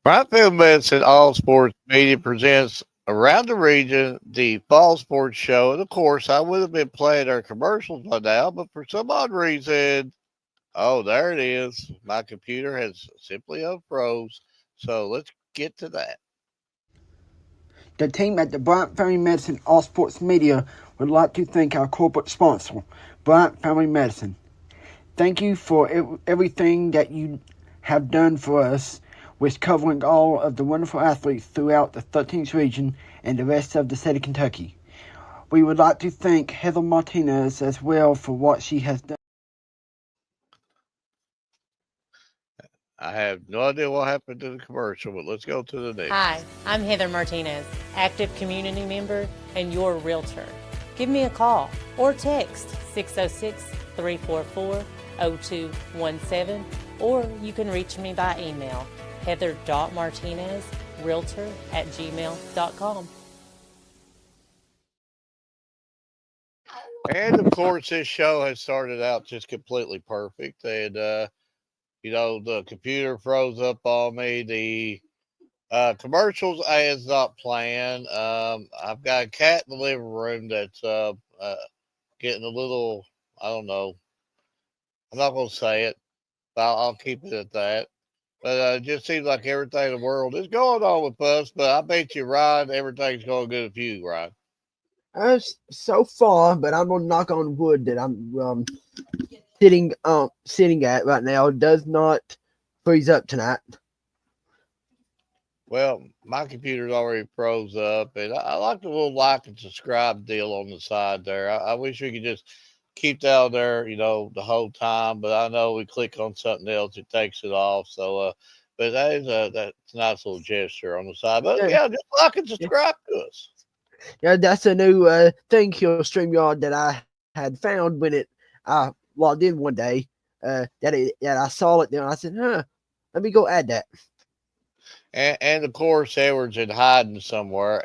Bryant Family Medicine All Sports Media presents Around the Region, the Fall Sports Show. And of course, I would have been playing our commercials by now, but for some odd reason, oh, there it is. My computer has simply unfroze. So let's get to that. The team at the Bryant Family Medicine All Sports Media would like to thank our corporate sponsor, Bryant Family Medicine. Thank you for everything that you have done for us with covering all of the wonderful athletes throughout the 13th region and the rest of the state of Kentucky. We would like to thank Heather Martinez as well for what she has done. I have no idea what happened to the commercial, but let's go to the next. Hi, I'm Heather Martinez, active community member and your realtor. Give me a call or text 606 344 0217, or you can reach me by email heather.martinezrealtor@gmail.com. And of course, this show has started out just completely perfect. And, the computer froze up on me. The commercials is not playing. I've got a cat in the living room that's getting a little, I don't know. I'm not going to say it, but I'll keep it at that. But it just seems like everything in the world is going on with us. But I bet you, Ryan, everything's going good with you, Ryan. So far, but I'm gonna knock on wood that I'm sitting at right now does not freeze up tonight. Well, my computer's already froze up, and I like the little like and subscribe deal on the side there. I wish we could just keep that on there, the whole time. But I know we click on something else, it takes it off. So, but that's a nice little gesture on the side. But Yeah, yeah, just like and yeah, subscribe to us. yeah, that's a new thing here on StreamYard that I had found when I logged in one day. That I saw it there, and I said, let me go add that. And of course, Edward's in hiding somewhere.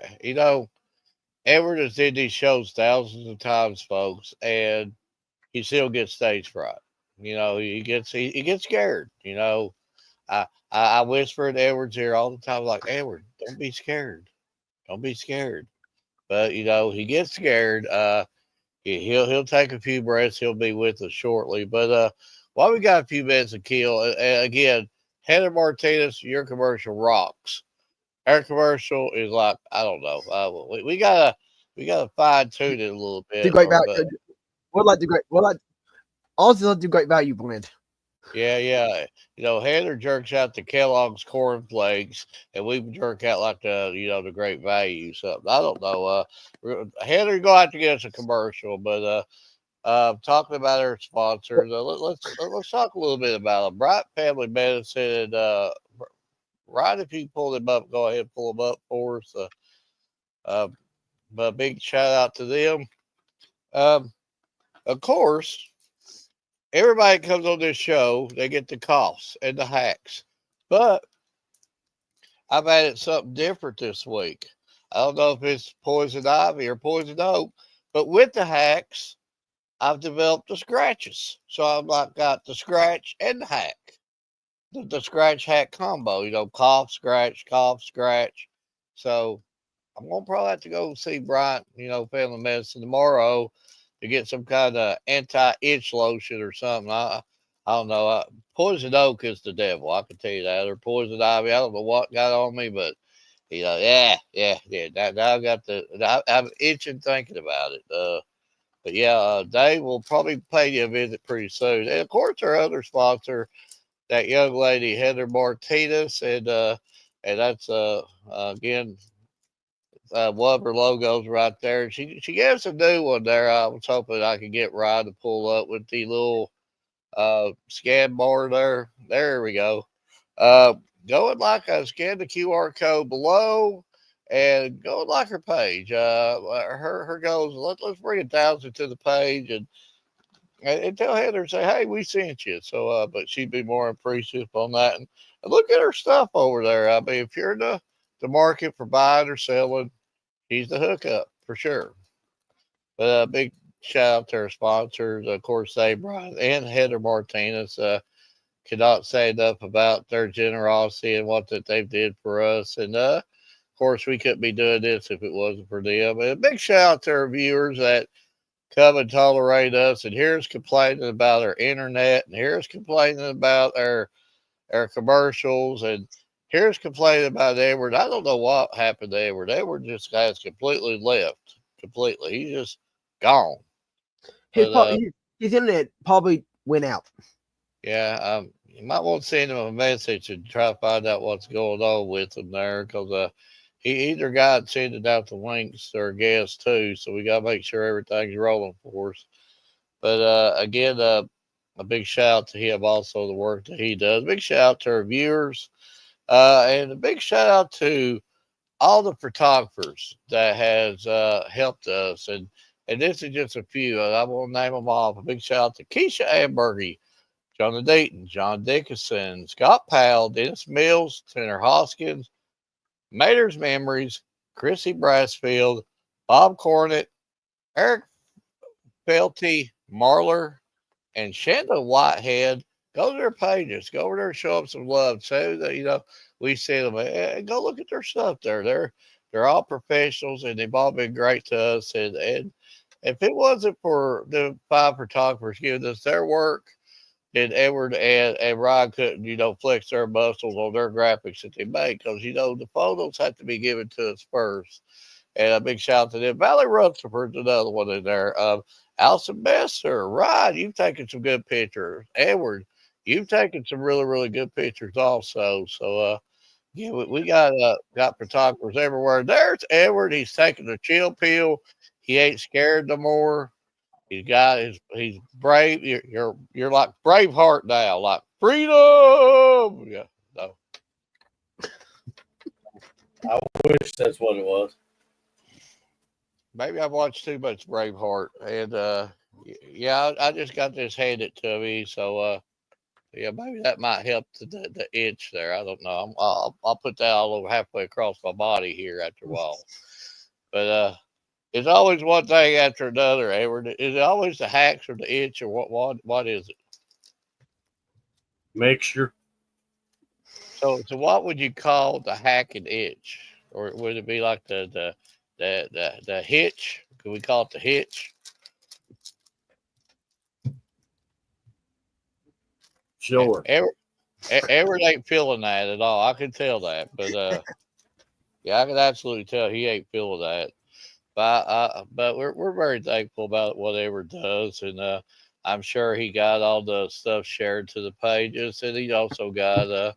Edward has did these shows thousands of times, folks, and he still gets stage fright. He gets scared. I whisper in Edward's ear all the time, like, Edward, don't be scared. Don't be scared. But he gets scared. He'll take a few breaths. He'll be with us shortly. But while we got a few minutes to kill, again, Heather Martinez, your commercial rocks. Our commercial is like, I don't know. We gotta fine tune it a little The bit, great or value, but what like also the great value blend. yeah, yeah. Heather jerks out the Kellogg's Corn Flakes, and we jerk out like the Great Value something. I don't know. Heather, you're gonna have to get us a commercial, but talking about our sponsors, let's talk a little bit about them. Bright Family Medicine. Right, if you pull them up, go ahead and pull them up for us. Uh, but a big shout out to them. Um, of course, everybody comes on this show, they get the coughs and the hacks. But I've added something different this week. I don't know if it's poison ivy or poison oak, but with the hacks, I've developed the scratches. So I've like got the scratch and the hack. The scratch hack combo, cough, scratch, cough, scratch. So I'm gonna probably have to go see Bryant, family medicine tomorrow to get some kind of anti-itch lotion or something. I don't know. Poison oak is the devil. I can tell you that. Or poison ivy. I don't know what got on me, but yeah, yeah, yeah. Now I got I'm itching thinking about it. But yeah, Dave will probably pay you a visit pretty soon. And of course, our other sponsor, that young lady Heather Martinez, and that's again one of her logos right there. She gave us a new one there. I was hoping I could get Ryan to pull up with the little scan bar there. There we go. Uh, go and scan the QR code below. And go and like her page. Her goals. Let's bring 1,000 to the page, and tell Heather, say, hey, we sent you. So, but she'd be more appreciative on that. And look at her stuff over there. I mean, if you're in the market for buying or selling, she's the hookup for sure. But a big shout out to our sponsors, of course, Dave Bryant and Heather Martinez. cannot say enough about their generosity and what that they've did for us. And of course, we couldn't be doing this if it wasn't for them. And a big shout out to our viewers that come and tolerate us. And here's complaining about our internet, and here's complaining about our commercials, and here's complaining about Edward. I don't know what happened to Edward. Edward just has completely left. Completely. He's just gone. His, But his internet probably went out. yeah, you might want to send him a message and try to find out what's going on with him there, because he either got sending out the links to our guests too, so we got to make sure everything's rolling for us. But again, a big shout out to him also, the work that he does. Big shout out to our viewers, and a big shout out to all the photographers that has helped us. And this is just a few. I won't name them all. A big shout out to Keisha Ambergy, Jonah Dayton, John Dickinson, Scott Powell, Dennis Mills, Tanner Hoskins, Mater's Memories, Chrissy Brassfield, Bob Cornett, Eric Felty, Marler, and Shanda Whitehead. Go to their pages. Go over there and show them some love. So that we see them. And go look at their stuff there. They're all professionals, and they've all been great to us. And if it wasn't for the 5 photographers giving us their work, then Edward and Ryan couldn't, flex their muscles on their graphics that they make, because, the photos have to be given to us first. And a big shout out to them. Valley Rutherford's another one in there. Allison Besser, Ryan, you've taken some good pictures. Edward, you've taken some really, really good pictures also. So, yeah, we got photographers everywhere. There's Edward. He's taking the chill pill. He ain't scared no more. He's brave. You're like Braveheart now, like freedom. Yeah, no. I wish that's what it was. Maybe I've watched too much Braveheart, and yeah, I just got this handed to me, so yeah, maybe that might help the itch there. I don't know. I'll put that all over halfway across my body here after a while. But it's always one thing after another, Edward. Is it always the hacks or the itch, or what is it? Mixture. So what would you call the hack and itch, or would it be like the hitch? Could we call it the hitch? Sure. Edward ain't feeling that at all. I can tell that, but yeah, I can absolutely tell he ain't feeling that. But we're very thankful about what Edward does, and I'm sure he got all the stuff shared to the pages, and he also got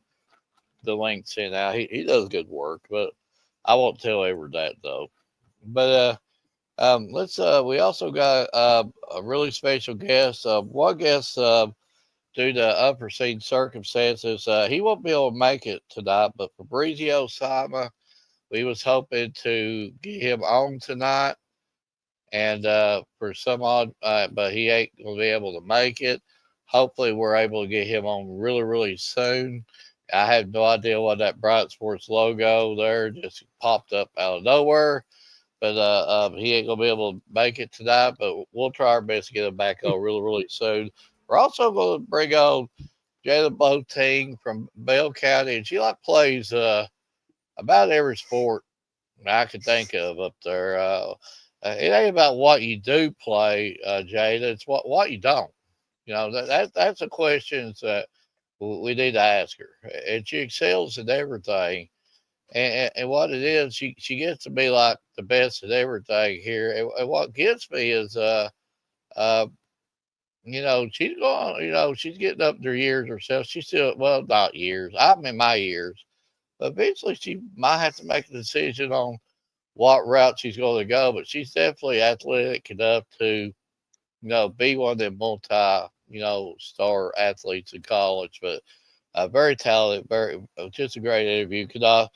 the link sent out. He does good work, but I won't tell Edward that though. But let's we also got a really special guest. One guest, due to unforeseen circumstances, he won't be able to make it tonight. But Fabrizio Sama, we was hoping to get him on tonight, and for some odd, but he ain't gonna be able to make it. Hopefully, we're able to get him on really, really soon. I have no idea what that Bryant Sports logo there just popped up out of nowhere. But he ain't gonna be able to make it tonight. But we'll try our best to get him back on really, really soon. We're also going to bring on Jayla Boting from Bell County, and she plays about every sport I can think of up there. It ain't about what you do play, Jada. It's what you don't. That's a question that we need to ask her. And she excels in everything. And what it is, she gets to be like the best at everything here. And what gets me is, uh, she's going, she's getting up to her years herself. She's still, well, not years. I'm in my years, but eventually she might have to make a decision on what route she's going to go. But she's definitely athletic enough to, be one of them multi, star athletes in college. But very talented, just a great interview. Could I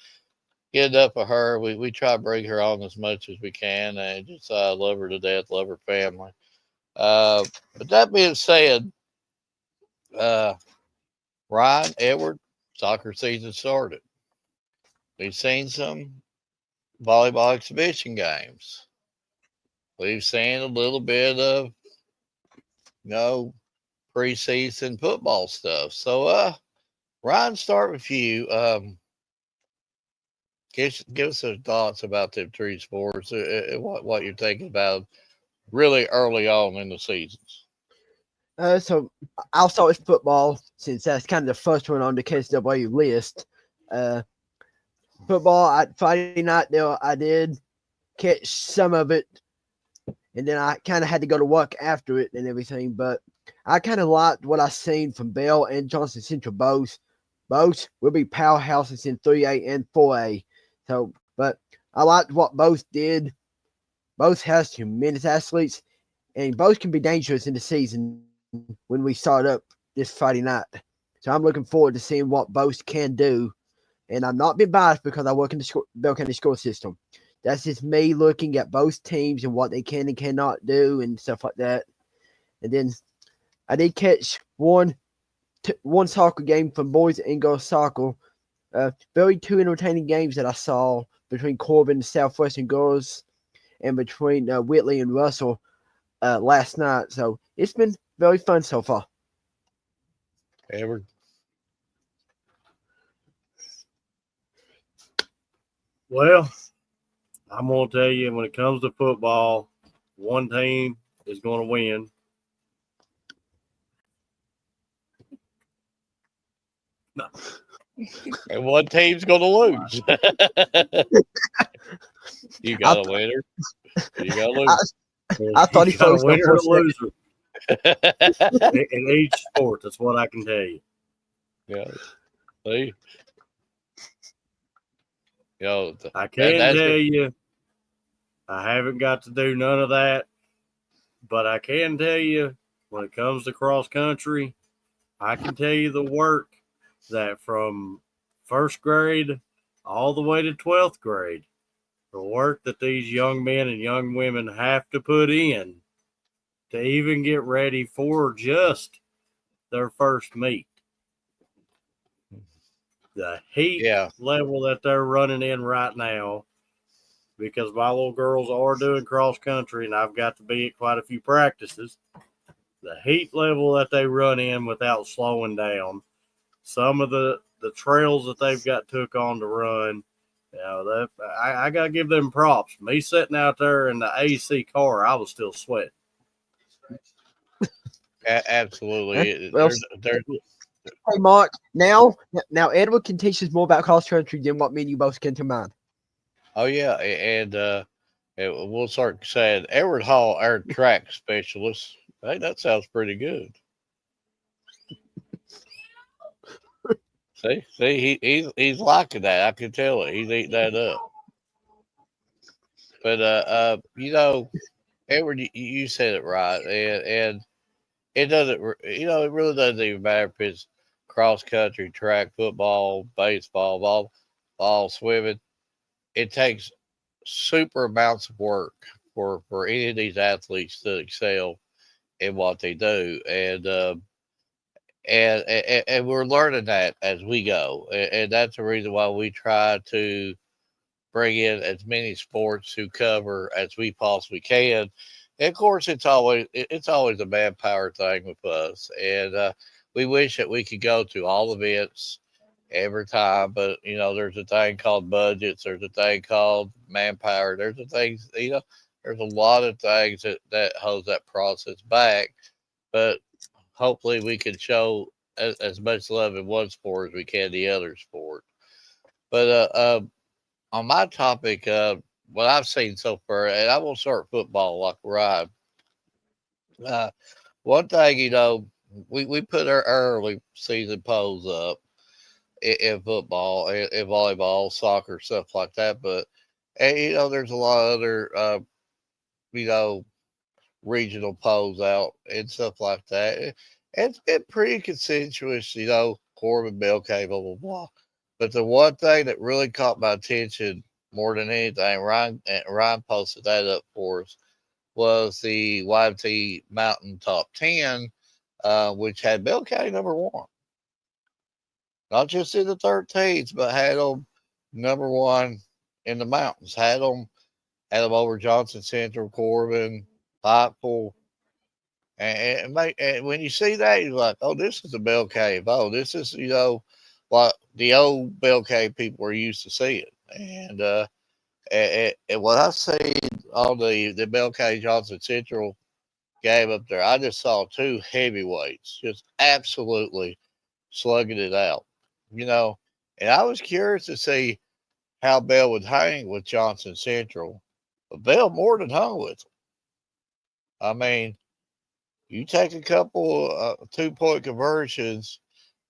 get enough of her? We try to bring her on as much as we can, and just love her to death, love her family. But that being said, uh, Ryan, Edward, soccer season started. We've seen some volleyball exhibition games. We've seen a little bit of, preseason football stuff. So, Ryan, start with you. Give us some thoughts about them three sports. What you're thinking about really early on in the seasons. So I'll start with football since that's kind of the first one on the KSW list. Uh, Football at Friday night, though, I did catch some of it, and then I kind of had to go to work after it and everything. But I kind of liked what I seen from Bell and Johnson Central both. Both will be powerhouses in 3A and 4A. So, but I liked what both did. Both has tremendous athletes, and both can be dangerous in the season when we start up this Friday night. So I'm looking forward to seeing what both can do. And I'm not being biased because I work in the Bell County school system. That's just me looking at both teams and what they can and cannot do and stuff like that. And then I did catch one soccer game from boys and girls soccer. Very two entertaining games that I saw between Corbin and Southwestern girls and between Whitley and Russell last night. So it's been very fun so far. Edward. Well, I'm going to tell you, when it comes to football, one team is going to win. No. And one team's going to lose. You got a winner. You got a loser. I thought he got a focused on winner and a first loser in each sport. That's what I can tell you. Yeah. See? I can tell you, I haven't got to do none of that, but I can tell you, when it comes to cross country, I can tell you the work that from first grade all the way to 12th grade, the work that these young men and young women have to put in to even get ready for just their first meet. The heat level that they're running in right now, because my little girls are doing cross country and I've got to be at quite a few practices. The heat level that they run in without slowing down, some of the trails that they've got took on to run, I got to give them props. Me sitting out there in the AC car, I was still sweating. Absolutely. Well, hey, Mark, now Edward can teach us more about cross country than what me and you both can combine. Oh, yeah. And we'll start saying Edward Hall, our track specialist. Hey, that sounds pretty good. See, he's liking that. I can tell it. He's eating that up. But Edward, you said it right, and it doesn't. It really doesn't even matter if it's cross country, track, football, baseball, ball, swimming. It takes super amounts of work for any of these athletes to excel in what they do, and we're learning that as we go, and that's the reason why we try to bring in as many sports to cover as we possibly can. And of course, it's always a manpower thing with us, and we wish that we could go to all events every time, but there's a thing called budgets, there's a thing called manpower, there's a things, there's a lot of things that holds that process back. But hopefully, we can show as much love in one sport as we can the other sport. But on my topic, what I've seen so far, and I will start football like Ryan. One thing, we put our early season polls up in football, in volleyball, soccer, stuff like that. But there's a lot of other, you know, regional polls out and stuff like that. It's been pretty consensuous, Corbin, Bell K, blah, blah, blah. But the one thing that really caught my attention more than anything, Ryan posted that up for us, was the YMT Mountain Top 10, which had Bell County number one. Not just in the 13s, but had them number one in the mountains. Had them over Johnson Central, Corbin, Pikeville, And when you see that, you're like, oh, this is a bell cave. Oh, this is what the old bell cave people were used to seeing. And what I see on the Bell Cave Johnson Central game up there, I just saw two heavyweights just absolutely slugging it out. You know, and I was curious to see how Bell would hang with Johnson Central, but Bell more than hung with them. I mean, you take a couple 2-point conversions.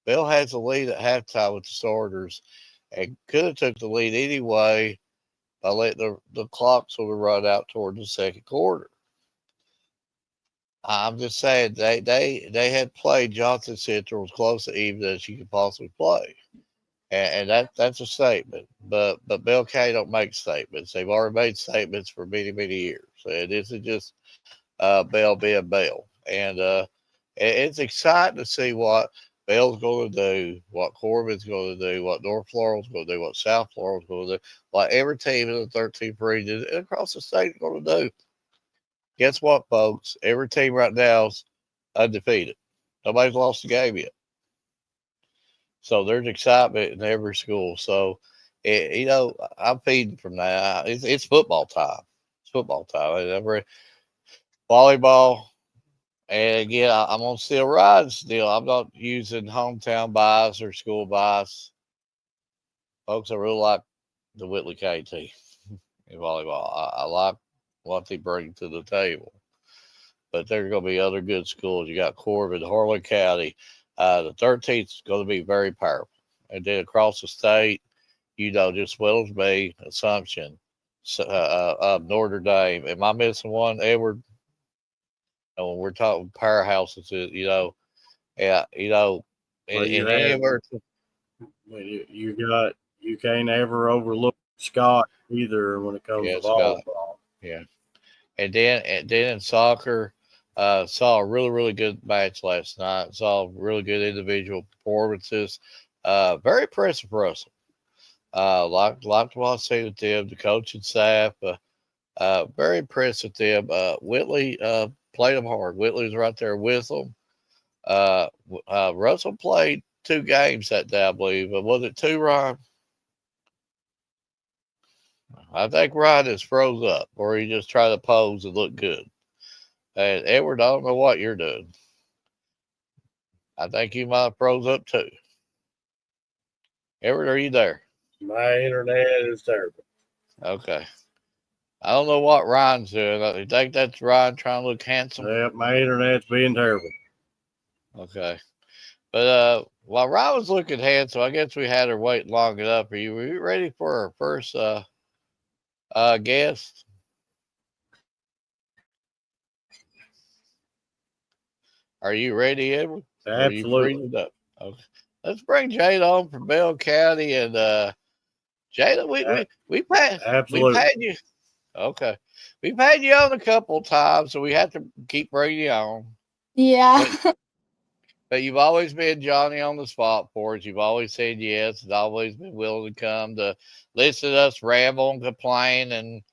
Bell has the lead at halftime with the starters, and could have took the lead anyway by letting the clock sort of run out toward the second quarter. I'm just saying they had played Johnson Central as close to even as you could possibly play, and that's a statement. But Bell K don't make statements. They've already made statements for many years, and this is just Bell being Bell, and it's exciting to see what Bell's going to do, what Corbin's going to do, what North Laurel's going to do, what South Laurel's going to do, what every team in the 13th region and across the state is going to do. Guess what, folks? Every team right now is undefeated. Nobody's lost a game yet. So there's excitement in every school. So, I'm feeding from that. It's football time. It's football time. Volleyball. And again, I'm on still riding still. I'm not using hometown bias or school bias. Folks, I really like the Whitley KT in volleyball. I like what they bring to the table. But there's going to be other good schools. You got Corbin, Harlan County. The 13th is going to be very powerful. And then across the state, just well as me, Assumption, Notre Dame. Am I missing one, Edward? And when we're talking powerhouses, yeah, Well, you can't ever overlook Scott either when it comes to Scott. volleyball. Yeah. And then in soccer, saw a really good match last night. Saw really good individual performances. Very impressive Russell. Liked what I see with them, the coaching staff. Very impressed with them. Whitley played them hard. Whitley was right there with them. Russell played 2 games that day, I believe. Was it 2, Ryan? I think Ryan is froze up, or he just tried to pose and look good. And Edward, I don't know what you're doing. I think you might have froze up too. Edward, are you there? My internet is terrible. Okay. I don't know what Ryan's doing. I think that's Ryan trying to look handsome. Yep, my internet's being terrible. Okay. But while Ryan was looking handsome, I guess we had her wait long enough. Were you ready for our first guest? Are you ready, Edward? Absolutely. Okay. Let's bring Jada on from Bell County, and Jada, we've had you. Okay, we've had you on a couple of times, so we have to keep bringing you on. Yeah. But you've always been Johnny on the spot for us. You've always said yes, and always been willing to come to listen to us ramble and complain, and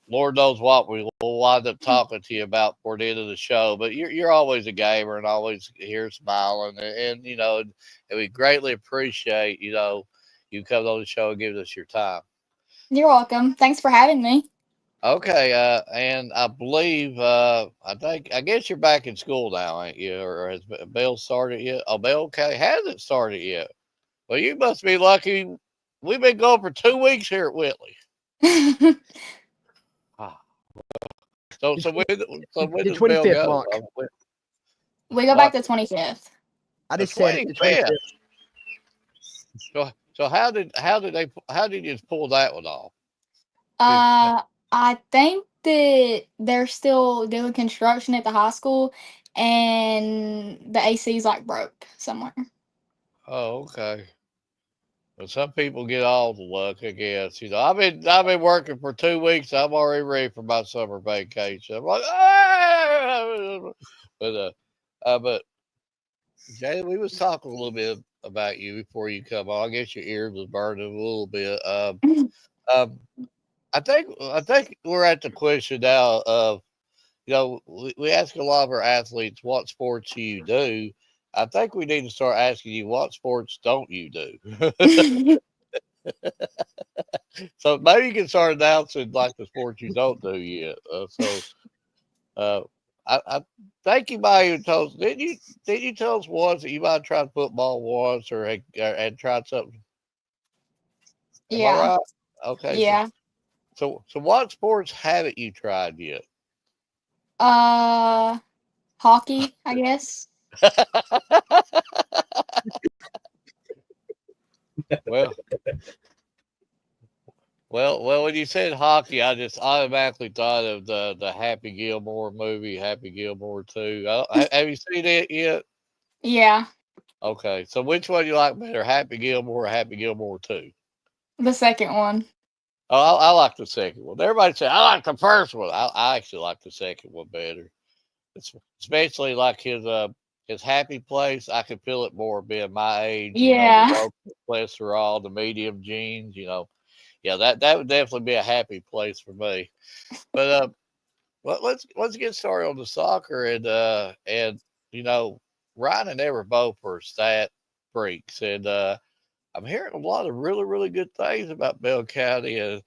Lord knows what we will wind up talking to you about for the end of the show. But you're always a gamer and always here smiling, and we greatly appreciate you coming on the show and giving us your time. You're welcome. Thanks for having me. Okay, and I believe I guess you're back in school now, ain't you? Or has Bell started yet? Oh, Bell hasn't started yet. Well, you must be lucky. We've been going for 2 weeks here at Whitley. So when does Bell go? We go back the 25th. I just said it, the 25th. So how did you just pull that one off? I think that they're still doing construction at the high school, and the AC's like broke somewhere. Oh, okay. Well, some people get all the luck, I guess. I've been working for 2 weeks. I'm already ready for my summer vacation. I'm like, but Jay, we was talking a little bit about you before you come on. I guess your ears was burning a little bit. I think we're at the question now of we ask a lot of our athletes, what sports do you do? I think we need to start asking you, what sports don't you do? So maybe you can start announcing like the sports you don't do yet. Uh, I think you might even told us, did you tell us once that you might have tried football once or had tried something? Am I Yeah. right? Okay, Yeah. so what sports haven't you tried yet? Hockey, I guess. Well, well, when you said hockey, I just automatically thought of the Happy Gilmore movie, Happy Gilmore 2. Have you seen it yet? Yeah. Okay, so which one you like better, Happy Gilmore or Happy Gilmore 2? The second one. Oh, I like the second one. Everybody say I like the first one. I actually like the second one better. It's especially like his happy place. I can feel it more being my age. The Yeah. low cholesterol, the medium genes. Yeah, that would definitely be a happy place for me. But let's get started on the soccer and you know Ryan and Ever both are stat freaks and I'm hearing a lot of really good things about Bell County and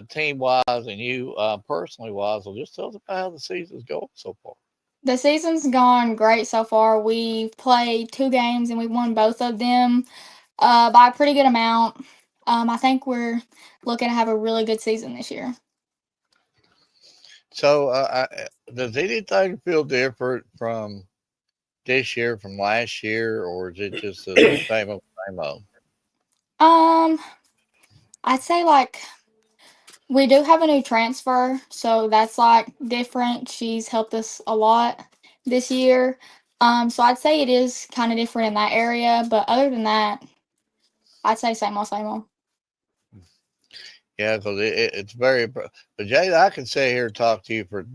team wise and you personally wise. So just tell us about how the season's going so far. The season's gone great so far. We've played 2 games and we won both of them by a pretty good amount. I think we're looking to have a really good season this year. So does anything feel different from this year from last year, or is it just the same old same old? Um, I'd say like we do have a new transfer, so that's like different. She's helped us a lot this year. So I'd say it is kind of different in that area, but other than that, I'd say same old, same old. Yeah, because it's very. But Jada, I can sit here and talk to you for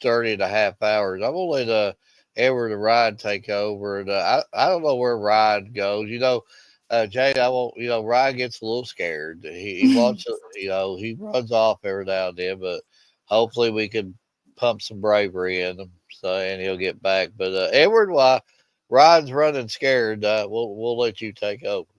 30 and a half hours. I'm gonna let Edward and Ryan take over, and I don't know where Ryan goes. Jada, I won't. Ryan gets a little scared. He wants to. He runs off every now and then, but hopefully we can pump some bravery in him, so and he'll get back. But Edward, why Ryan's running scared? We'll let you take over.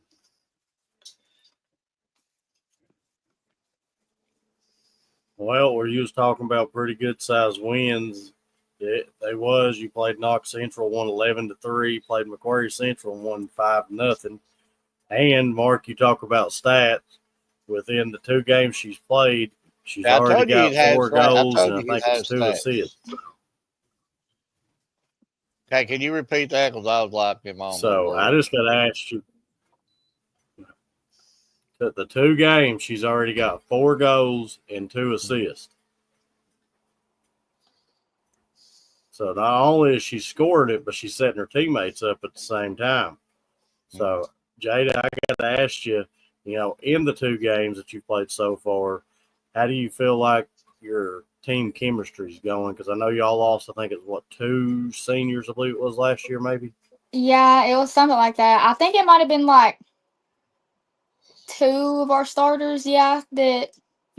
Well, where you was talking about pretty good sized wins, they was you played Knox Central, won 11-3, played Macquarie Central, and won 5-0. And Mark, you talk about stats within the 2 games she's played, she's Now, I already told you got he'd have 4 stats. I goals, told and I you he'd think have it's 2 stats. assists. Okay, can you repeat that? Because I was like him on my So I word. just got to ask you, the 2 games she's already got 4 goals and 2 assists. So not only is she scored it, but she's setting her teammates up at the same time. So, Jada, I got to ask you, in the 2 games that you've played so far, how do you feel like your team chemistry is going? Because I know y'all lost, I think it was, 2 seniors, I believe it was last year, maybe? Yeah, it was something like that. I think it might have been like 2 of our starters, yeah, that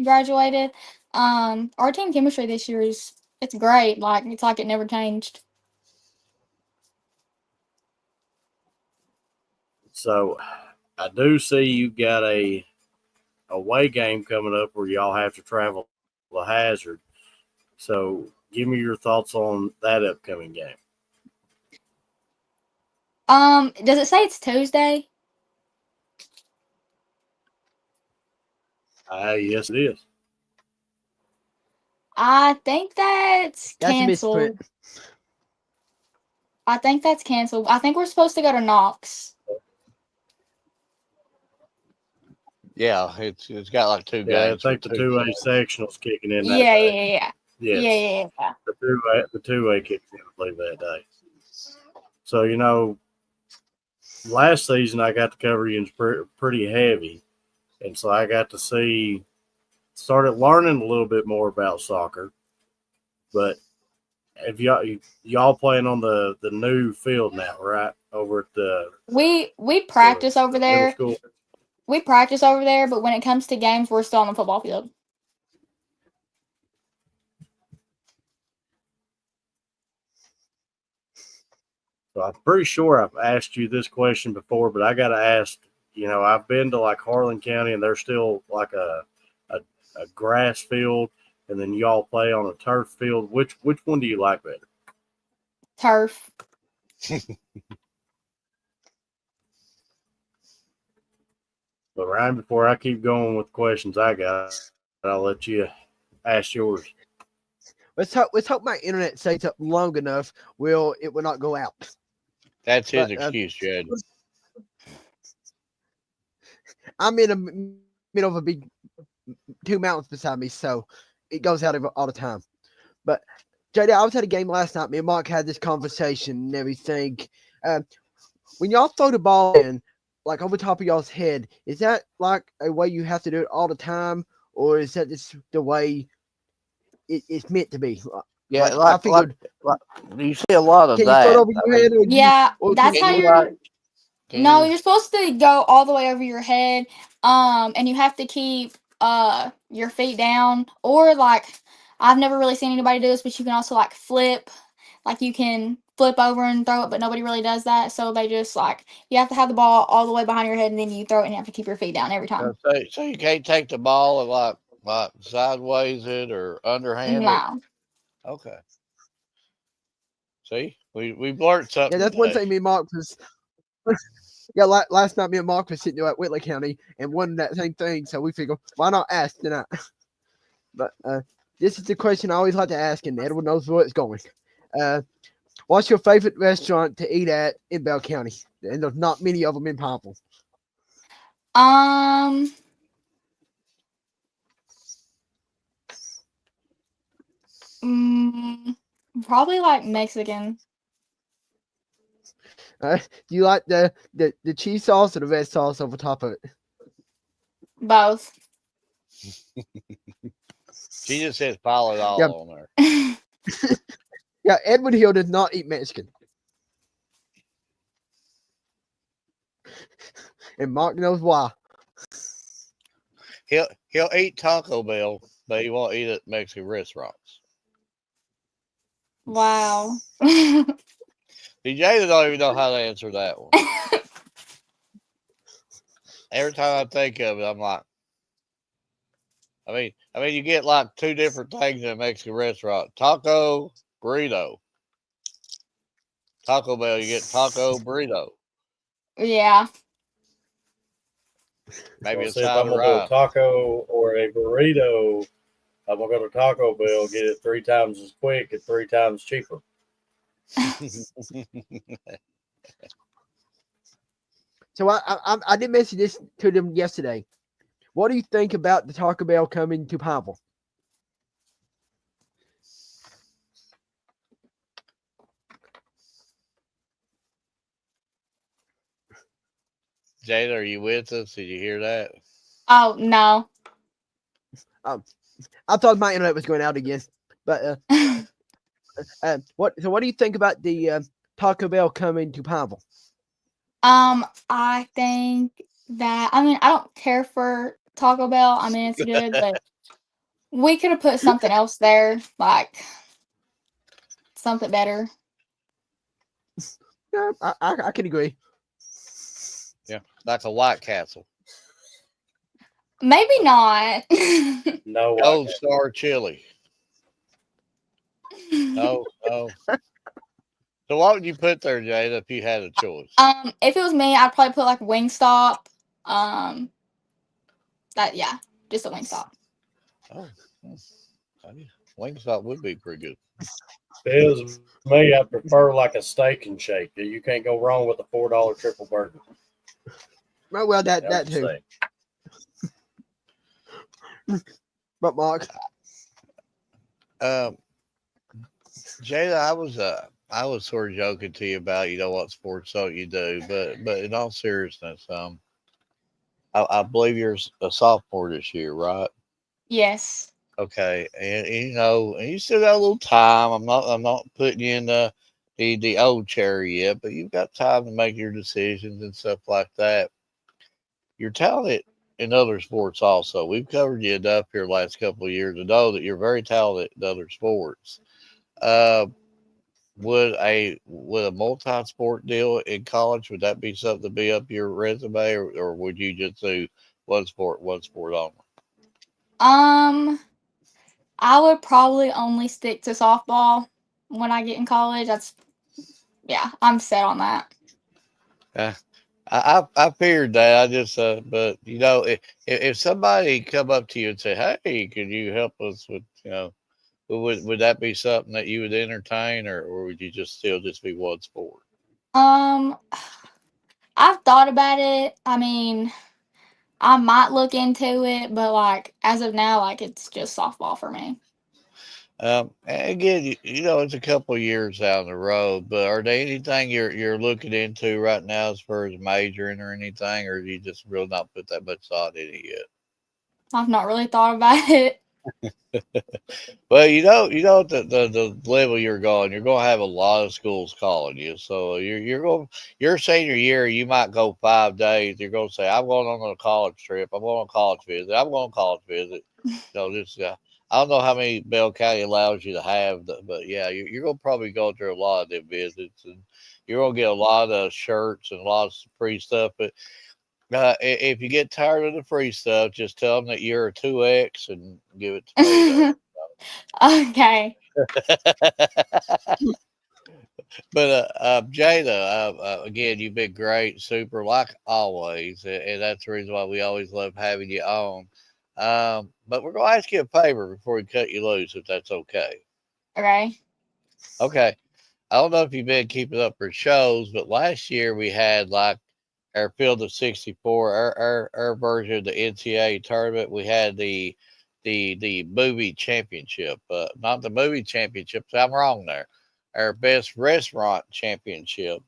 graduated. Our team chemistry this year is it's great. Like it's like it never changed. So, I do see you got a away game coming up where y'all have to travel to Hazard. So, give me your thoughts on that upcoming game. Does it say it's Tuesday? Yes, it is. I think that's That's a misprint. canceled. I think that's canceled. I think we're supposed to go to Knox. Yeah, it's got like two Yeah, I games for think the two 2A teams. sectional's kicking in that Yeah, day. yeah, yeah. Yeah, Yes. yeah, yeah. The 2A kicks in, I believe, that day. So, last season I got to cover you pretty heavy. And so I got to started learning a little bit more about soccer. But if y'all playing on the new field now, right? Over at We the practice over middle there. school. We practice over there, but when it comes to games, we're still on the football field. So I'm pretty sure I've asked you this question before, but I got to ask. I've been to like Harlan County, and there's still like a grass field, and then y'all play on a turf field. Which one do you like better? Turf. But Ryan, before I keep going with questions I'll let you ask yours. Let's hope my internet stays up long enough. It will not go out. That's his excuse, Jed. I'm in the middle of a big 2 mountains beside me, so it goes out all the time. But JD, I was at a game last night. Me and Mark had this conversation and everything. When y'all throw the ball in, like over top of y'all's head, is that like a way you have to do it all the time, or is that just the way it's meant to be? Yeah, I figured, you see a lot of can that. you throw it over your head? Yeah, that's how you're. No, you? you're supposed to go all the way over your head, and you have to keep your feet down, or like I've never really seen anybody do this, but you can also like flip, like you can flip over and throw it, but nobody really does that. So they just like you have to have the ball all the way behind your head, and then you throw it, and you have to keep your feet down every time. So you can't take the ball and like sideways it or underhand it. No. Okay. See, we've learned something. Yeah, that's one thing me and Mark was. Yeah, last night me and Mark was sitting there at Whitley County and wondering that same thing. So we figured, why not ask tonight? But this is the question I always like to ask, and Edward knows where it's going. What's your favorite restaurant to eat at in Bell County? And there's not many of them in Pineville. Probably like Mexican. Do you like the cheese sauce or the red sauce over top of it? Both. She just says pile it all on there. Yeah, Edward Hill does not eat Mexican. And Mark knows why. He'll eat Taco Bell, but he won't eat at Mexican restaurants. Wow. DJ don't even know how to answer that one. Every time I think of it, I'm like, I mean, you get like two different things in a Mexican restaurant: taco, burrito. Taco Bell, you get taco, burrito. Yeah. Maybe So it's see if I'm gonna do a taco or a burrito. I'm gonna go to Taco Bell, get it 3 times as quick and 3 times cheaper. So I did mention this to them yesterday. What do you think about the Taco Bell coming to Pineville? Jada, are you with us? Did you hear that? Oh no. I thought my internet was going out again, but what do you think about the Taco Bell coming to Pineville? I think that I don't care for Taco Bell. I mean, it's good, but we could have put something else there, like something better. Yeah, I can agree. Yeah, like a White Castle. Maybe not. No. Gold Star chili. No. So what would you put there, Jada, if you had a choice? If it was me, I'd probably put like Wingstop. Just a Wingstop. Oh, Wingstop would be pretty good. If it was me, I'd prefer like a steak and shake. You can't go wrong with a $4 triple burger. Well, that too. But Mark, Jada, I was sort of joking to you about what sports talk you do, but in all seriousness, I believe you're a sophomore this year, right? Yes. Okay, and you still got a little time. I'm not putting you in the old chair yet, but you've got time to make your decisions and stuff like that. You're talented in other sports also. We've covered you enough here the last couple of years to know that you're very talented in other sports. would a multi-sport deal in college, would that be something to be up your resume, or would you just do one sport only? Um, I would probably only stick to softball when I get in college. Yeah, I'm set on that. Uh, I feared that. I just but if somebody come up to you and say, "Hey, could you help us with would that be something that you would entertain, or would you just still just be one sport?" Um, I've thought about it. I mean, I might look into it, but like as of now, like it's just softball for me. And again, it's a couple of years down the road, but are there anything you're looking into right now as far as majoring or anything, or do you just really not put that much thought in it yet? I've not really thought about it. Well, the level you're going to have a lot of schools calling you. So you're going your senior year, you might go 5 days. You're going to say, "I'm going on a college trip. I'm going on a college visit. I'm going on a college visit." Just I don't know how many Bell County allows you to have, but yeah, you're going to probably go through a lot of them visits, and you're going to get a lot of shirts and a lot of free stuff. But if you get tired of the free stuff, just tell them that you're a 2X and give it to me, though. Okay. But Jada, again, you've been great, super, like always, and that's the reason why we always love having you on. But we're going to ask you a favor before we cut you loose, if that's okay. Okay. Okay. I don't know if you've been keeping up for shows, but last year we had like our Field of 64, our version of the NCAA tournament. We had the movie championship, not the movie championships. I'm wrong there. Our best restaurant championship.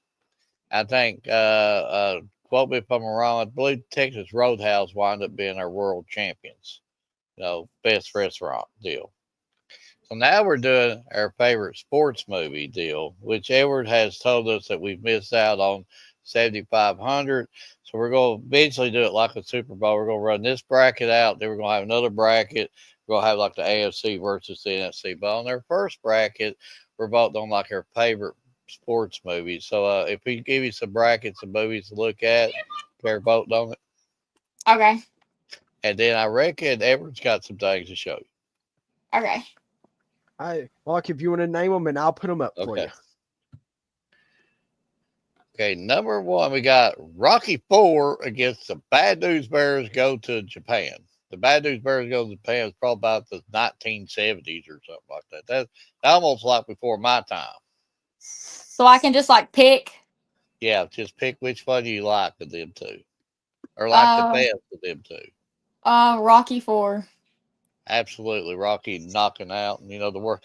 I think, quote me if I'm wrong, I believe Texas Roadhouse wound up being our world champions. Best restaurant deal. So now we're doing our favorite sports movie deal, which Edward has told us that we've missed out on 7,500. So we're going to eventually do it like a Super Bowl. We're going to run this bracket out. Then we're going to have another bracket. We're going to have like the AFC versus the NFC. But on their first bracket, we're voting on like our favorite sports movies. So if we give you some brackets of movies to look at, they're voting on it. Okay. And then I reckon Edward's got some things to show you. Okay. Mark, if you want to name them, and I'll put them up for you. Okay, number one, we got Rocky 4 against the Bad News Bears go to Japan. The Bad News Bears go to Japan is probably about the 1970s or something like that. That's almost like before my time. So I can just like pick? Yeah, just pick which one you like of them two. Or like the best of them two. Rocky 4. Absolutely, Rocky knocking out, and the work.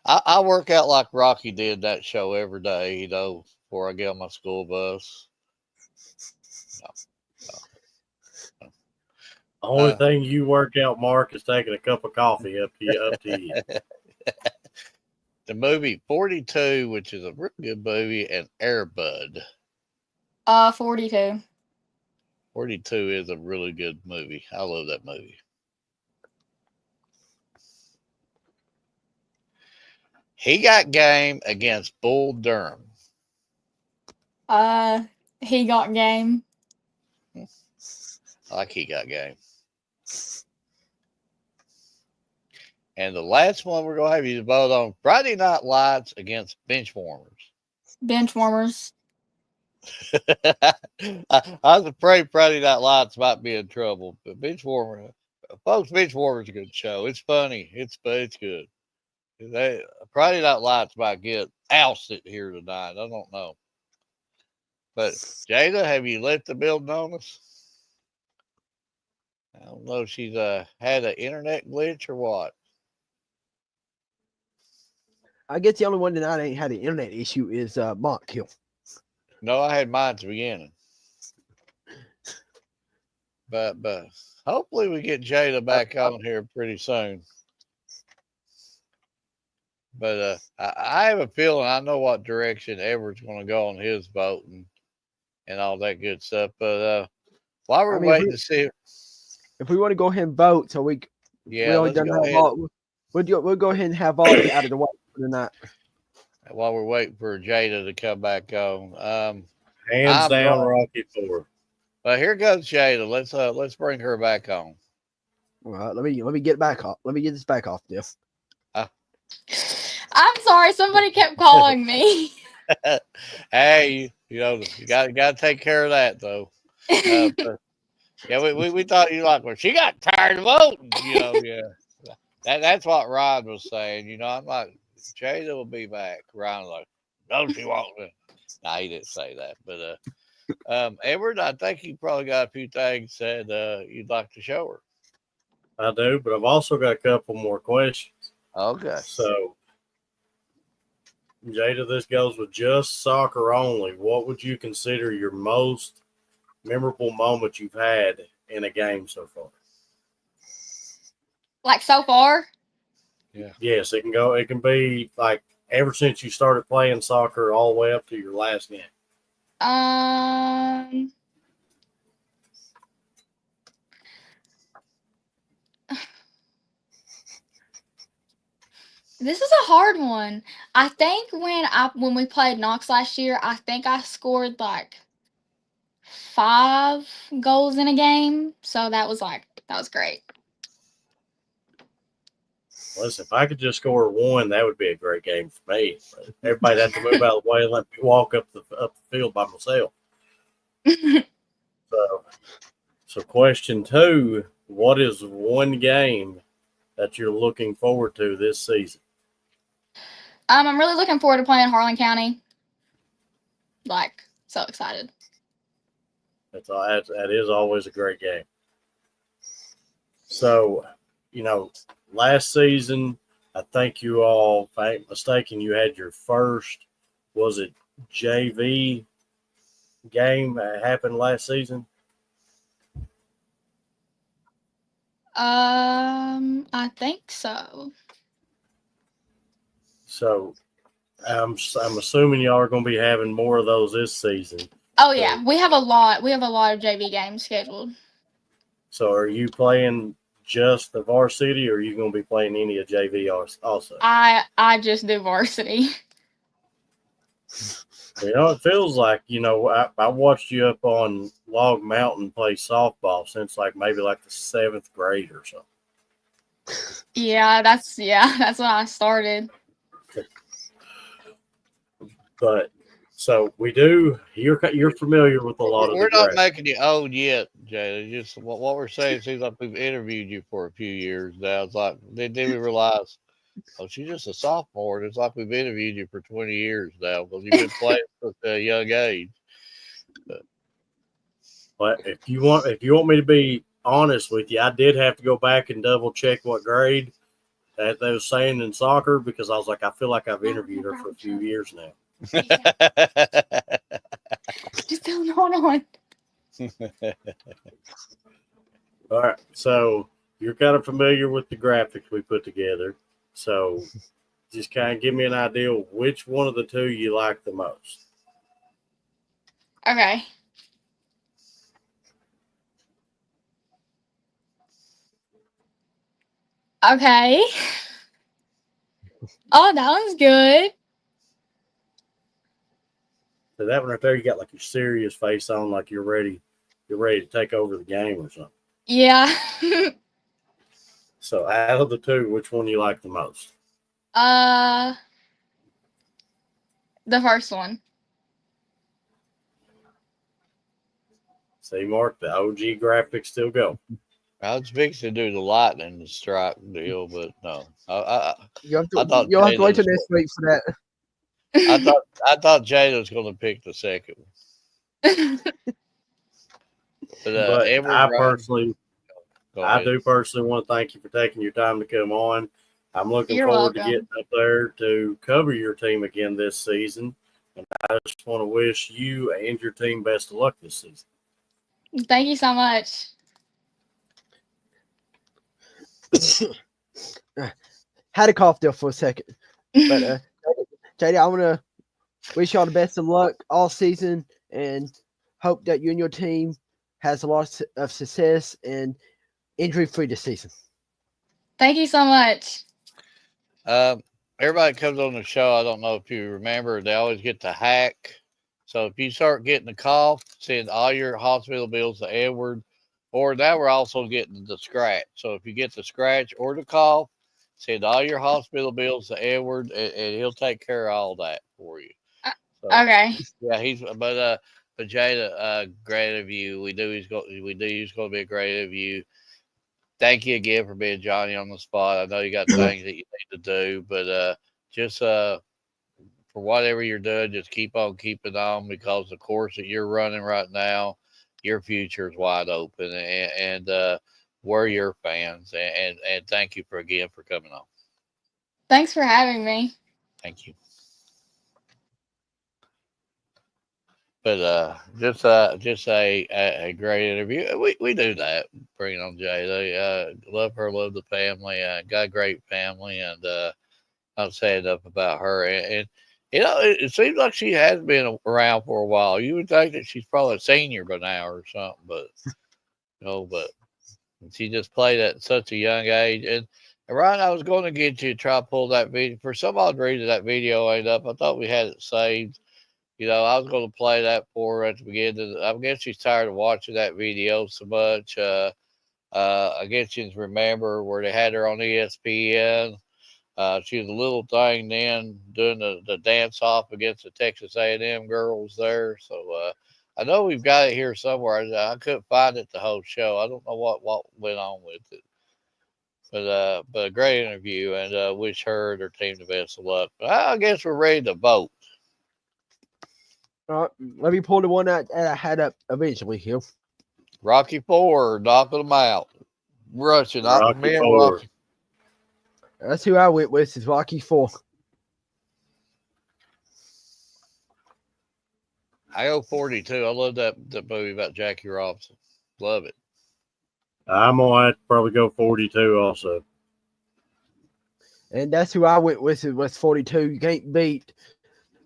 I work out like Rocky did that show every day. Before I get on my school bus. Only thing you work out, Mark, is taking a cup of coffee up to you. The movie 42, which is a really good movie, and Air Bud. 42. 42 is a really good movie. I love that movie. He Got Game against Bull Durham. He Got Game. I like He Got Game. And the last one we're going to have you vote on, Friday Night Lights against Benchwarmers. Benchwarmers. I was afraid Friday Night Lights might be in trouble, but Benchwarmers is a good show. It's funny. It's good. Friday Night Lights might get ousted here tonight. I don't know. But Jada, have you left the building on us? I don't know if she's had an internet glitch or what. I guess the only one that ain't had an internet issue is Monk Hill. No, I had mine at the beginning. But hopefully we get Jada back on here pretty soon. But I have a feeling I know what direction Edward's going to go on his vote and all that good stuff. But while we're waiting to see if we want to go ahead and vote, so we'll go ahead and have all out of the way for tonight. while we're waiting for Jada to come back on. Hands down, Rocky Ford. Well, here goes Jada. Let's bring her back on. All right, let me get back off. Let me get this back off, Jeff. I'm sorry, somebody kept calling me. Hey, you got to take care of that though. But, yeah, we thought you like, well, she got tired of voting. Yeah. That's what Ron was saying. I'm like, Jada will be back. Ron was like, no, she won't. No, he didn't say that. But Edward, I think you probably got a few things that you'd like to show her. I do, but I've also got a couple more questions. Okay. So, Jada, this goes with just soccer only. What would you consider your most memorable moment you've had in a game so far? Like so far? Yeah. Yes, it can be like ever since you started playing soccer all the way up to your last game. This is a hard one. I think when we played Knox last year, I think I scored like 5 goals in a game. So that was great. Listen, if I could just score one, that would be a great game for me. But everybody'd have to move out of the way and let me walk up the field by myself. So question 2, what is one game that you're looking forward to this season? I'm really looking forward to playing Harlan County. Like, so excited. That is always a great game. So, last season, I think you all, if I ain't mistaken, you had your first, was it JV game that happened last season? I think so. So, I'm assuming y'all are going to be having more of those this season. Oh yeah, we have a lot. We have a lot of JV games scheduled. So, are you playing just the varsity, or are you going to be playing any of JV also? I just do varsity. It feels like, I watched you up on Log Mountain play softball since maybe the 7th grade or something. Yeah, that's when I started. But so we do. You're familiar with a lot of. We're not making you old yet, Jada. Just what we're saying seems like we've interviewed you for a few years now. It's like then we realize, oh, she's just a sophomore. And it's like we've interviewed you for 20 years now because you've been playing since a young age. But if you want me to be honest with you, I did have to go back and double check what grade that they was saying in soccer because I was like, I feel like I've interviewed her for a few years now. Just hold on. All right, so you're kind of familiar with the graphics we put together. So just kind of give me an idea of which one of the two you like the most. Okay. Okay. Oh, that one's good. So that one right there, you got your serious face on, like you're ready to take over the game or something. Yeah. So out of the two, which one you like the most? The first one. See, Mark, the OG graphics still go. I was fixing to do the lightning strike deal, but no. You'll have to wait till next week for that. I thought Jada was going to pick the second one. But I do personally want to thank you for taking your time to come on. I'm looking forward to getting up there to cover your team again this season. And I just want to wish you and your team best of luck this season. Thank you so much. Had a cough there for a second. But JD, I want to wish y'all the best of luck all season and hope that you and your team has a lot of success and injury-free this season. Thank you so much. everybody comes on the show. I don't know if you remember, they always get the hack. So if you start getting the cough, send all your hospital bills to Edward. Or now we're also getting the scratch. So if you get the scratch or the cough, send all your hospital bills to Edward, and he'll take care of all that for you. Uh, So okay. yeah, but Jada, great of you. We do. He's going to be a great of you. Thank you again for being Johnny on the spot. I know you got things that you need to do, but just for whatever you're doing, just keep on keeping on because the course that you're running right now, your future is wide open, and we're your fans. And thank you for coming on. Thanks for having me. Thank you. But just a great interview. We do that. Bringing on Jay, they love her, love the family, got a great family, and not saying enough about her. And it seems like she has been around for a while. You would think that she's probably a senior by now or something, but but she just played at such a young age. And Ryan, I was going to get you to try to pull that video. For some odd reason, that video ain't up. I thought we had it saved. I was going to play that for her at the beginning. I guess she's tired of watching that video so much. I guess you remember where they had her on ESPN. She was a little thing then doing the dance off against the Texas A&M girls there. So I know we've got it here somewhere. I couldn't find it the whole show. I don't know what went on with it. But a great interview, and wish her and her team the best of luck. I guess we're ready to vote. Let me pull the one that I had up eventually here. Rocky IV, knocking them out. Rushing, not Rocky men IV. Rocky. That's who I went with, is Rocky IV. I go 42. I love that movie about Jackie Robinson. Love it. I'm going to have to probably go 42 also. And that's who I went with, was 42. You can't beat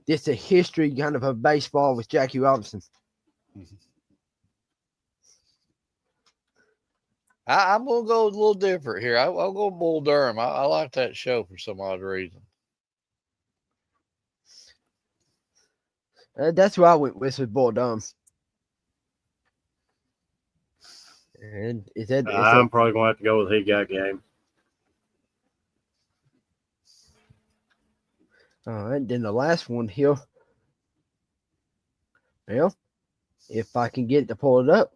just a history kind of baseball with Jackie Robinson. I'm going to go a little different here. I'll go Bull Durham. I like that show for some odd reason. That's who I went with Bull Durham. And I'm probably going to have to go with He Got Game. All right, then the last one here. Well, if I can get it to pull it up.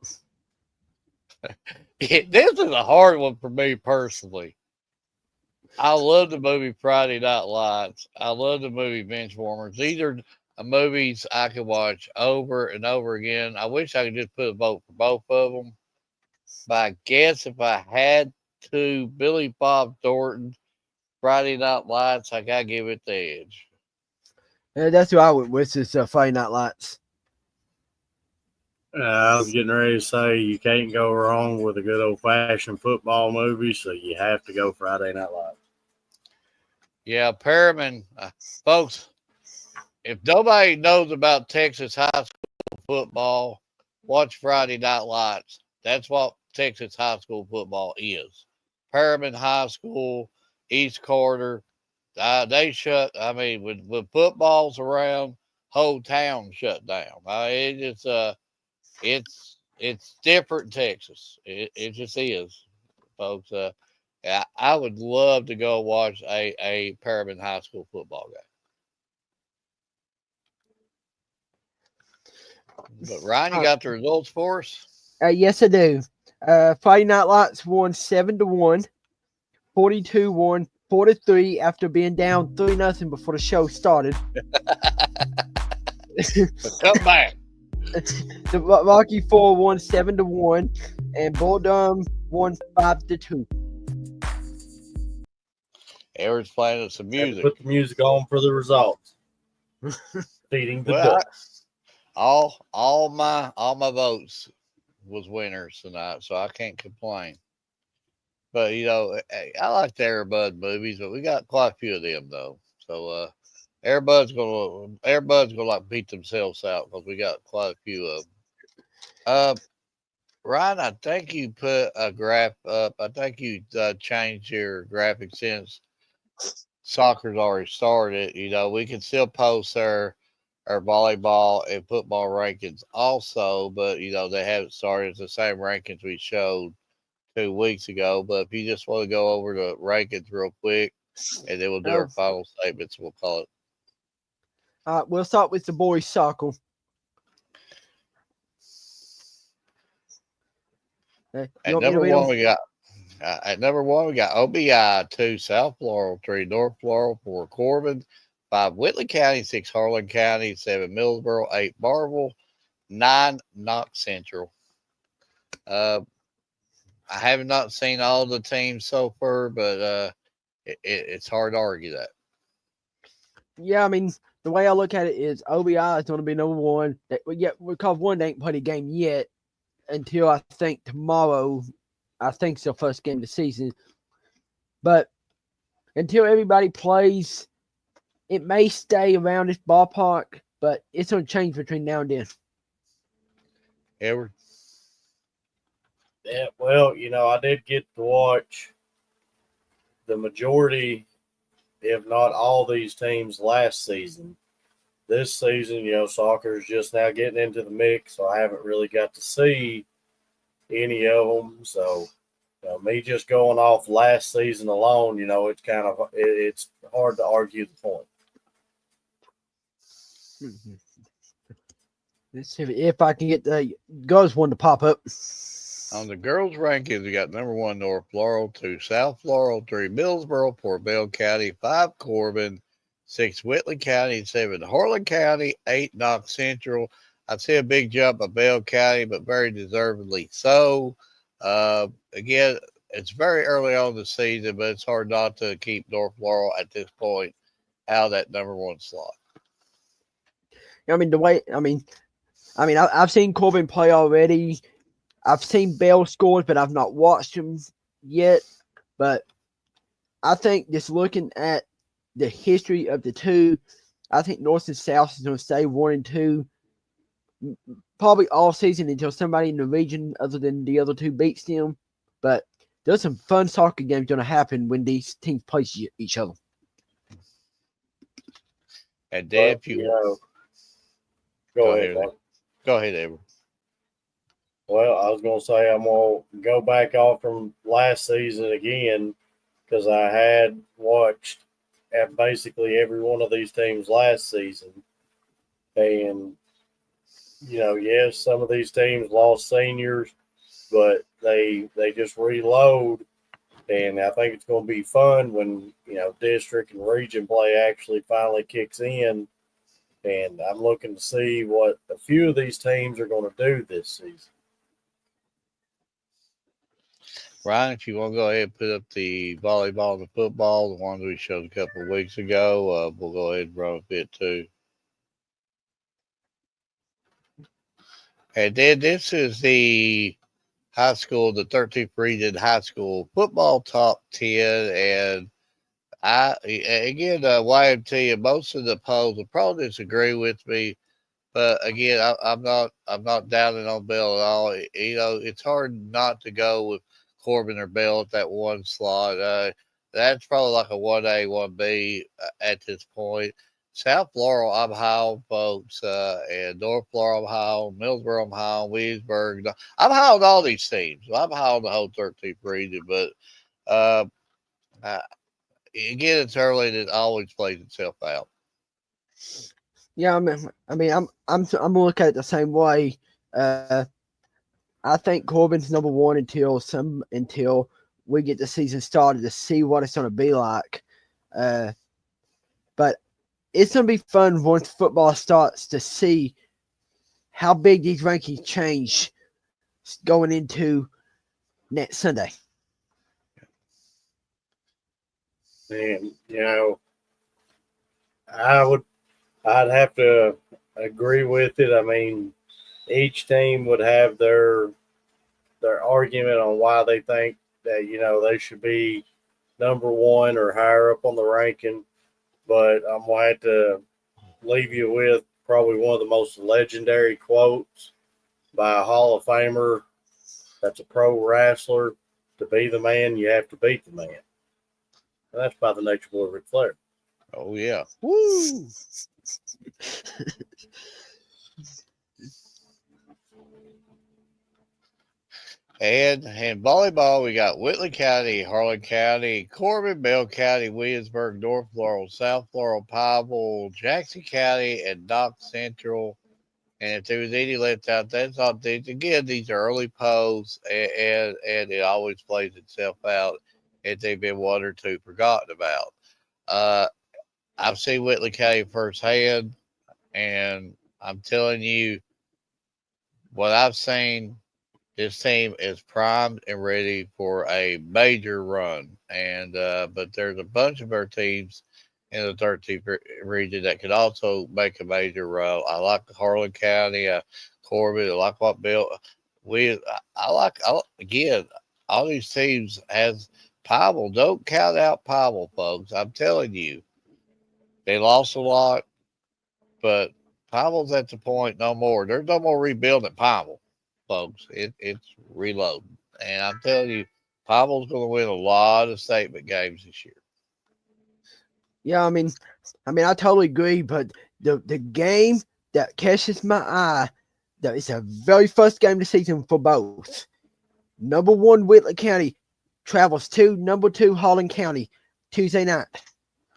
This is a hard one for me personally. I love the movie Friday Night Lights. I love the movie Benchwarmers. These are movies I could watch over and over again. I wish I could just put a vote for both of them. But I guess if I had to, Billy Bob Thornton, Friday Night Lights, I got to give it the edge. That's who I went with, is Friday Night Lights. I was getting ready to say you can't go wrong with a good old-fashioned football movie, so you have to go Friday Night Lights. Yeah, Perriman, folks, if nobody knows about Texas high school football, watch Friday Night Lights. That's what Texas high school football is. Perriman High School, East Carter, they shut. I mean, with footballs around, whole town shut down. It's different in Texas. It just is, folks. I would love to go watch a Perriman High School football game. But Ryan, you got the results for us? Yes, I do. Friday Night Lights won 7-1. 42 won 4-3 after being down 3-0 before the show started. Come back. The Rocky IV won 7-1, and Bull Durham won 5-2. Edward's playing us some music. Put the music on for the results. Feeding the ducks. All my votes was winners tonight, so I can't complain. But I like the Airbud movies, but we got quite a few of them though. So Airbud's gonna like beat themselves out because we got quite a few of them. Ryan, I think you put a graph up. I think you changed your graphic since soccer's already started. We can still post our volleyball and football rankings also, but they haven't started. It's the same rankings we showed 2 weeks ago. But if you just want to go over the rankings real quick, and then we'll do our final statements, we'll call it. We'll start with the boys soccer. At number one, we got OBI, 2 South Floral, 3 North Floral, 4 Corbin, 5 Whitley County, 6 Harlan County, 7 Millsboro, 8 Barville, 9 Knox Central. I have not seen all the teams so far, but it's hard to argue that. Yeah, I mean, the way I look at it is OBI is going to be number one. Because one ain't played a game yet until I think tomorrow. I think it's the first game of the season. But until everybody plays, it may stay around this ballpark, but it's going to change between now and then. Edward? Yeah, well, I did get to watch the majority, if not all, these teams last season. This season, soccer is just now getting into the mix, so I haven't really got to see any of them. So, me just going off last season alone, it's hard to argue the point. Let's see if I can get the girls one to pop up. On the girls' rankings, we got number 1 North Floral, 2 South Floral, 3 Millsboro, 4 Bell County, 5 Corbin, 6 Whitley County, 7 Harlan County, 8 Knox Central. I'd say a big jump of Bell County, but very deservedly so. Again, it's very early on in the season, but it's hard not to keep North Floral at this point out of that number 1 slot. I've seen Corbin play already. I've seen Bell scores, but I've not watched him yet. But I think just looking at the history of the two, I think North and South is going to stay 1 and 2 probably all season until somebody in the region other than the other two beats them. But there's some fun soccer games going to happen when these teams play each other. And Dave, go ahead. Go ahead, Edward. Well, I was going to say I'm going to go back off from last season again because I had watched at basically every one of these teams last season. And, yes, some of these teams lost seniors, but they just reload. And I think it's going to be fun when, district and region play actually finally kicks in. And I'm looking to see what a few of these teams are going to do this season. Ryan, if you want to go ahead and put up the volleyball and the football, the ones we showed a couple of weeks ago, we'll go ahead and run a bit too. And then this is the high school, the 13th region high school football top 10. And YMT and most of the polls will probably disagree with me. But again, I'm not downing on Bell at all. It's hard not to go with Corbin or Bell at that 1 slot. That's probably like a 1A, 1B at this point. South Floral, I'm high on, folks, and North Floral, I'm high on, Millsboro, I'm high on, Williamsburg. I'm high on all these teams. I'm high on the whole 13th region, but again, it's early and it always plays itself out. Yeah, I'm gonna look at it the same way. I think Corbin's number 1 until we get the season started to see what it's gonna be like. But it's gonna be fun once football starts to see how big these rankings change going into next Sunday. And I'd have to agree with it. I mean, each team would have their argument on why they think that they should be number 1 or higher up on the ranking. But I'm going to have to leave you with probably one of the most legendary quotes by a Hall of Famer that's a pro wrestler. To be the man, you have to beat the man. And that's by the Nature Boy Ric Flair. Oh yeah. Woo! And in volleyball, we got Whitley County, Harlan County, Corbin, Bell County, Williamsburg, North Laurel, South Laurel, Powell, Jackson County, and Dock Central. And if there was any left out, that's all these. Again, these are early polls, and it always plays itself out if they've been one or two forgotten about. I've seen Whitley County firsthand, and I'm telling you, what I've seen, this team is primed and ready for a major run. And but there's a bunch of our teams in the 13th region that could also make a major run. I like Harlan County, Corbin. I like what Bill. Again. All these teams has Powell. Don't count out Powell, folks. I'm telling you, they lost a lot, but Powell's at the point no more. There's no more rebuilding Powell, folks. It's reloading. And I'm telling you, Powell's going to win a lot of statement games this year. Yeah, I mean, I totally agree. But the game that catches my eye, that it's a very first game of the season for both. Number 1 Whitley County travels to number 2 Harlan County Tuesday night.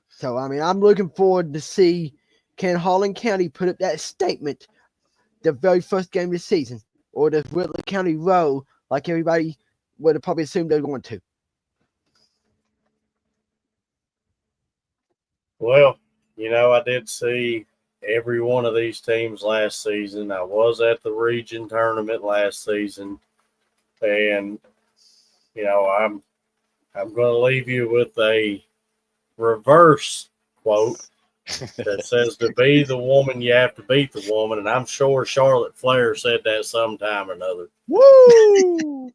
So I mean, I'm looking forward to see, can Harlan County put up that statement the very first game of the season, or does Whitley County roll like everybody would have probably assumed they're going to? Well, I did see every one of these teams last season. I was at the region tournament last season, and I'm going to leave you with a reverse quote that says, "To be the woman, you have to beat the woman." And I'm sure Charlotte Flair said that sometime or another. Woo!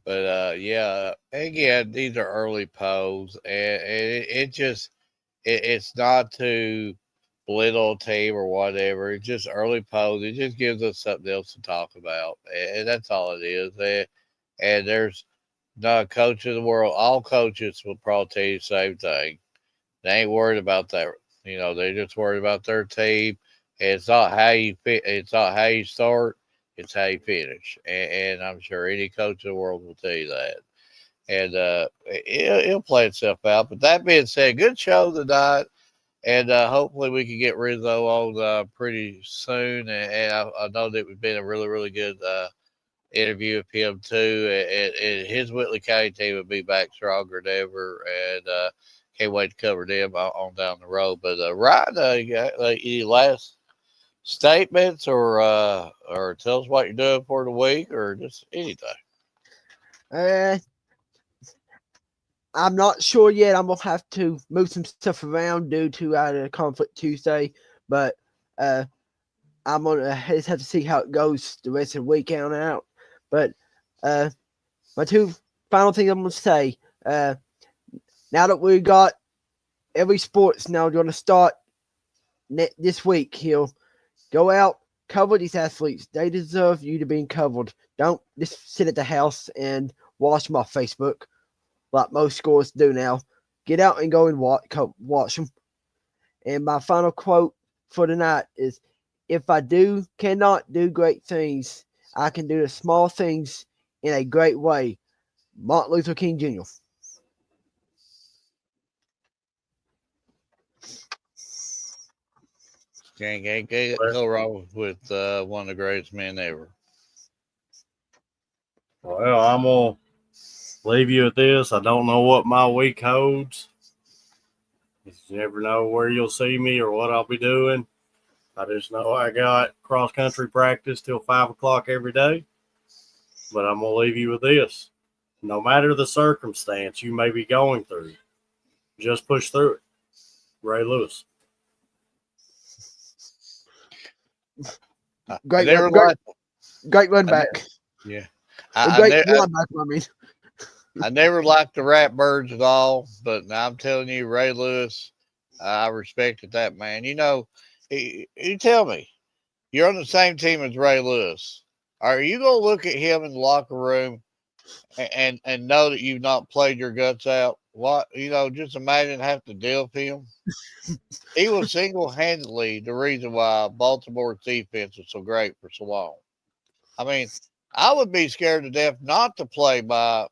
But yeah, again, these are early polls, and it's not to belittle a team or whatever. It's just early polls. It just gives us something else to talk about, and that's all it is. And there's not a coach in the world. All coaches will probably tell you the same thing. They ain't worried about that. They're just worried about their team. And it's not how you fit. It's not how you start. It's how you finish. And I'm sure any coach in the world will tell you that. And it'll play itself out. But that being said, good show tonight. And hopefully we can get Rizzo on pretty soon. And I know that we've been a really, really good interview of him too. And his Whitley County team will be back stronger than ever. And can't wait to cover them on down the road. But Ryan, you got any last statements or tell us what you're doing for the week or just anything? I'm not sure yet. I'm gonna have to move some stuff around due to our conflict Tuesday, but I'm gonna just have to see how it goes the rest of the week on out. But my two final things I'm gonna say, now that we got every sports now going to start this week, he'll go out, cover these athletes. They deserve you to be covered. Don't just sit at the house and watch them off Facebook like most scores do now. Get out and go and watch them. And my final quote for tonight is, if I cannot do great things, I can do the small things in a great way. Martin Luther King Jr. Can't go wrong with one of the greatest men ever. Well, I'm going to leave you with this. I don't know what my week holds. You never know where you'll see me or what I'll be doing. I just know I got cross-country practice till 5 o'clock every day. But I'm going to leave you with this. No matter the circumstance you may be going through, just push through it. Ray Lewis. Great run back. Yeah. I never liked the Ratbirds at all, but I'm telling you, Ray Lewis, I respected that man. You tell me, you're on the same team as Ray Lewis. Are you gonna look at him in the locker room and know that you've not played your guts out? What just imagine having to deal with him. He was single handedly the reason why Baltimore's defense was so great for so long. I mean, I would be scared to death not to play by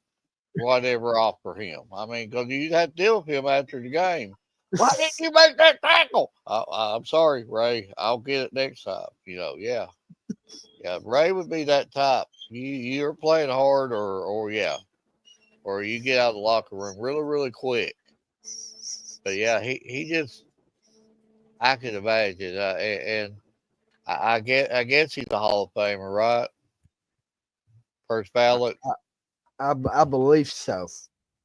whatever offer him. I mean, because you'd have to deal with him after the game. Why didn't you make that tackle? I'm sorry, Ray. I'll get it next time. Yeah. Yeah, Ray would be that type. You're playing hard, or you get out of the locker room really, really quick. But yeah, he just I can imagine, and I guess he's a Hall of Famer, right? First ballot. I believe so.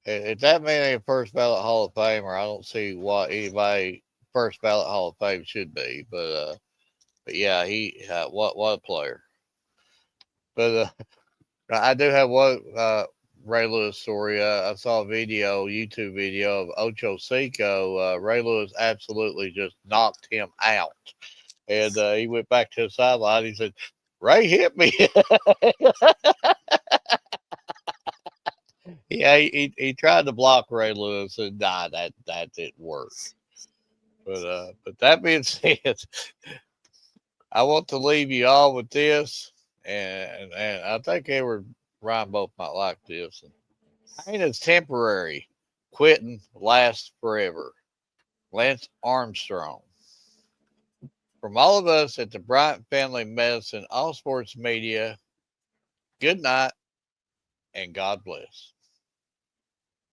If that man ain't a first ballot Hall of Famer, I don't see what anybody first ballot Hall of Fame should be. But yeah, he what a player. But I do have one Ray Lewis story. I saw a YouTube video of Ocho Cinco. Ray Lewis absolutely just knocked him out, and he went back to the sideline. He said, "Ray hit me." Yeah, he tried to block Ray Lewis, and that didn't work. But that being said, I want to leave you all with this, and I think Edward Ryan both might like this. Pain is temporary. Quitting lasts forever. Lance Armstrong. From all of us at the Bryant Family Medicine All Sports Media, good night and God bless.